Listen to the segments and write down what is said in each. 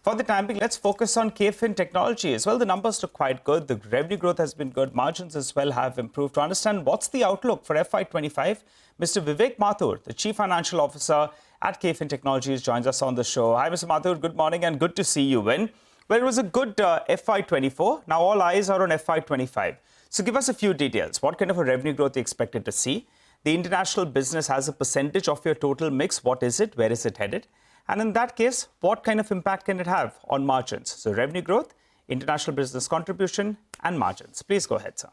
For the time being, let's focus on KFin Technologies. Well, the numbers look quite good. The revenue growth has been good. Margins as well have improved. To understand what's the outlook for FY25, Mr. Vivek Mathur, the Chief Financial Officer at KFin Technologies, joins us on the show. Hi, Mr. Mathur. Good morning and good to see you. Well, it was a good FY24. Now all eyes are on FY25. So give us a few details. What kind of a revenue growth are you expected to see? The international business has a percentage of your total mix. What is it? Where is it headed? And in that case, what kind of impact can it have on margins? So revenue growth, international business contribution and margins. Please go ahead, sir.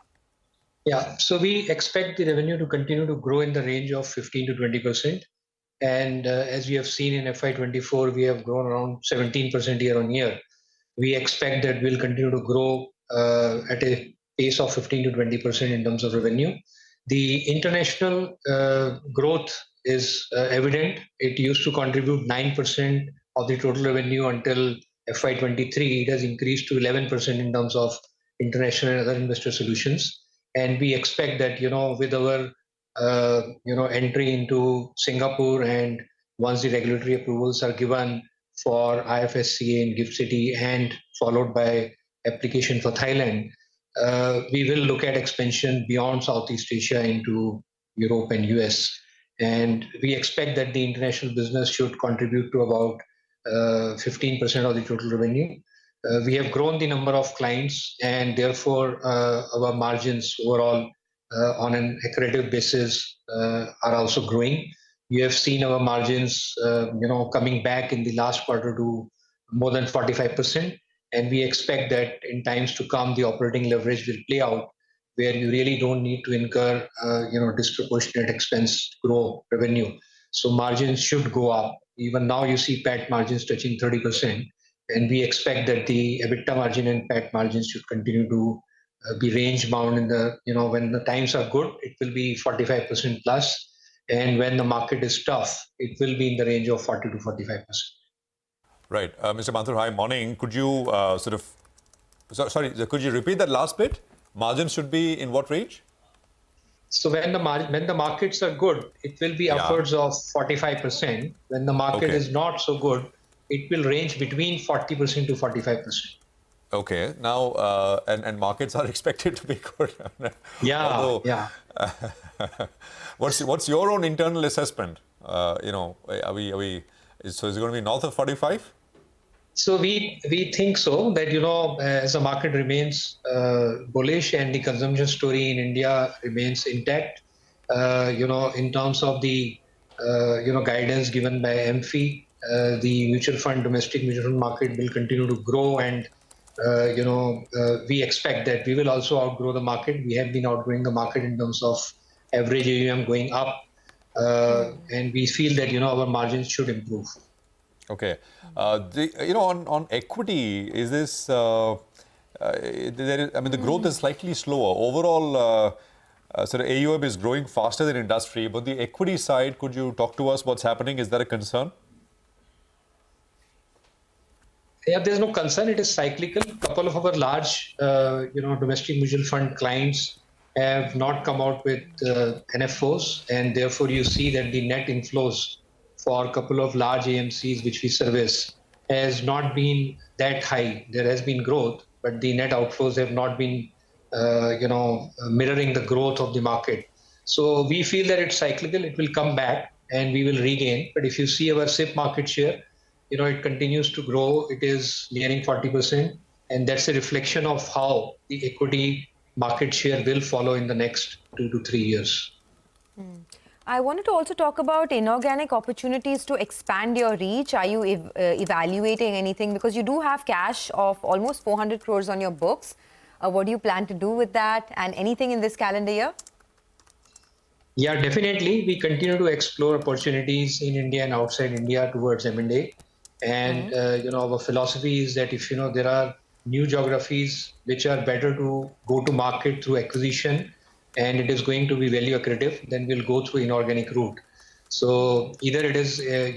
Yeah, so we expect the revenue to continue to grow in the range of 15 to 20%. And as we have seen in FY24, we have grown around 17% year on year. We expect that we'll continue to grow at a pace of 15 to 20% in terms of revenue. The international growth is evident. It used to contribute 9% of the total revenue until FY23. It has increased to 11% in terms of international and other investor solutions. And we expect that, with our, entry into Singapore and once the regulatory approvals are given for IFSCA in GIFT City and followed by application for Thailand, we will look at expansion beyond Southeast Asia into Europe and US. And we expect that the international business should contribute to about 15% of the total revenue. We have grown the number of clients and therefore our margins overall on an accretive basis are also growing. We have seen our margins, coming back in the last quarter to more than 45%. And we expect that in times to come, the operating leverage will play out where you really don't need to incur, disproportionate expense to grow revenue. So margins should go up. Even now you see PAT margins touching 30%. And we expect that the EBITDA margin and PAT margins should continue to be range bound in the, when the times are good, it will be 45% plus. And when the market is tough, it will be in the range of 40 to 45%. Right. Mr. Mathur, hi, morning. Could you could you repeat that last bit? Margins should be in what range? So when the markets are good, it will be upwards of 45%. When the market is not so good, it will range between 40% to 45%. Okay. Now, and markets are expected to be good. What's your own internal assessment? Is it going to be north of 45? So we think so that, as the market remains bullish and the consumption story in India remains intact, in terms of the, guidance given by MFI, the domestic mutual fund market will continue to grow. And, we expect that we will also outgrow the market. We have been outgrowing the market in terms of average AUM going up. And we feel that, our margins should improve. Okay. On equity, is this, the growth is slightly slower. Overall, AUM is growing faster than industry, but the equity side, could you talk to us what's happening? Is that a concern? Yeah, there's no concern. It is cyclical. A couple of our large, domestic mutual fund clients have not come out with NFOs, and therefore you see that the net inflows for a couple of large AMCs which we service has not been that high. There has been growth, but the net outflows have not been, mirroring the growth of the market. So we feel that it's cyclical. It will come back and we will regain. But if you see our SIP market share, it continues to grow. It is nearing 40%. And that's a reflection of how the equity market share will follow in the next 2 to 3 years. I wanted to also talk about inorganic opportunities to expand your reach. Are you evaluating anything? Because you do have cash of almost 400 crores on your books. What do you plan to do with that? And anything in this calendar year? Yeah, definitely. We continue to explore opportunities in India and outside India towards M&A. And, our philosophy is that if, there are new geographies which are better to go to market through acquisition, and it is going to be value accretive, then we'll go through inorganic route. So either it is, a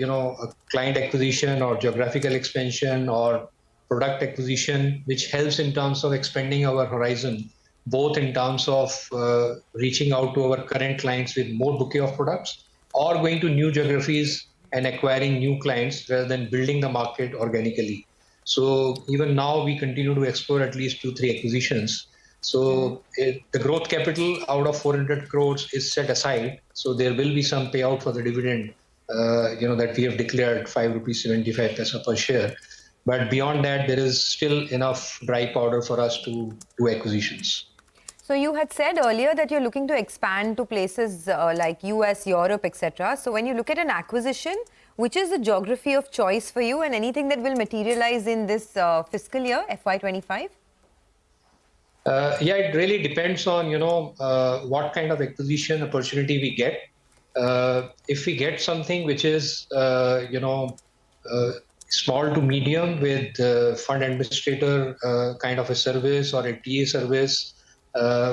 client acquisition or geographical expansion or product acquisition, which helps in terms of expanding our horizon, both in terms of reaching out to our current clients with more bouquet of products or going to new geographies and acquiring new clients rather than building the market organically. So even now we continue to explore at least 2-3 acquisitions. So the growth capital out of 400 crores is set aside. So there will be some payout for the dividend, that we have declared 5.75 rupees per share. But beyond that, there is still enough dry powder for us to do acquisitions. So you had said earlier that you're looking to expand to places like US, Europe, etc. So when you look at an acquisition, which is the geography of choice for you, and anything that will materialize in this fiscal year, FY25? Yeah, it really depends on, what kind of acquisition opportunity we get. If we get something which is, small to medium with fund administrator kind of a service or a TA service,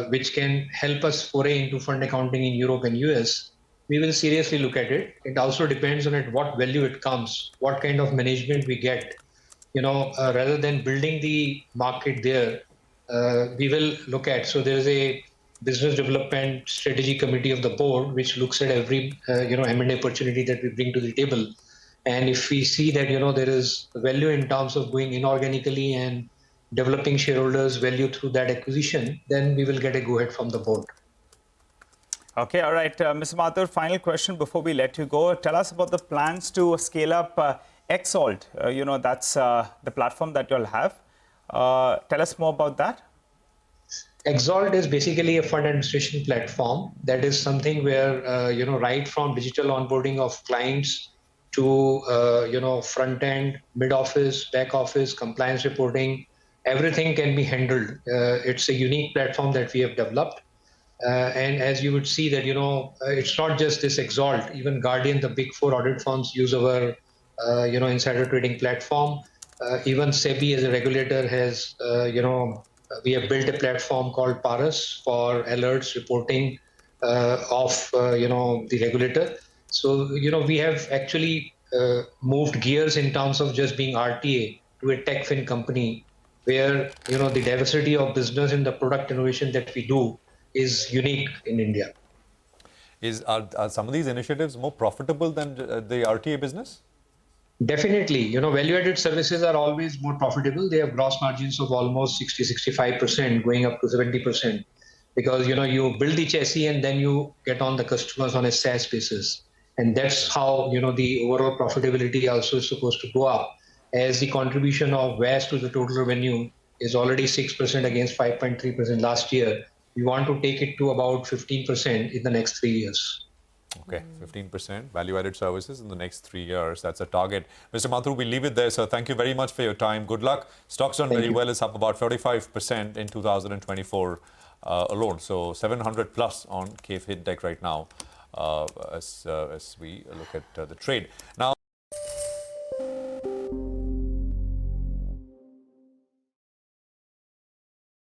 which can help us foray into fund accounting in Europe and US, we will seriously look at it. It also depends on at what value it comes, what kind of management we get. Rather than building the market there, we will look at. So there is a business development strategy committee of the board, which looks at every M&A opportunity that we bring to the table. And if we see that there is value in terms of going inorganically and developing shareholders' value through that acquisition, then we will get a go-ahead from the board. Okay, all right. Mr. Mathur, final question before we let you go. Tell us about the plans to scale up Exalt. That's the platform that you'll have. Tell us more about that. Exalt is basically a fund administration platform. That is something where, right from digital onboarding of clients to, front end, mid office, back office, compliance reporting, everything can be handled. It's a unique platform that we have developed. And as you would see that, it's not just this Exalt, even Guardian, the big four audit firms use our, insider trading platform. Even SEBI as a regulator has, we have built a platform called Paras for alerts reporting of, the regulator. So, we have actually moved gears in terms of just being RTA to a TechFin company where, the diversity of business and the product innovation that we do is unique in India. Are some of these initiatives more profitable than the RTA business? Definitely. Value-added services are always more profitable. They have gross margins of almost 60-65%, going up to 70%. Because, you build the chassis and then you get on the customers on a SaaS basis. And that's how, the overall profitability also is supposed to go up, as the contribution of VAS to the total revenue is already 6% against 5.3% last year. We want to take it to about 15% in the next 3 years. Okay, 15% value-added services in the next 3 years. That's a target. Mr. Mathur, we leave it there, sir. Thank you very much for your time. Good luck. Stock's done very well. It's up about 45% in 2024 alone. So 700 plus on KFin Tech right now as we look at the trade. Now.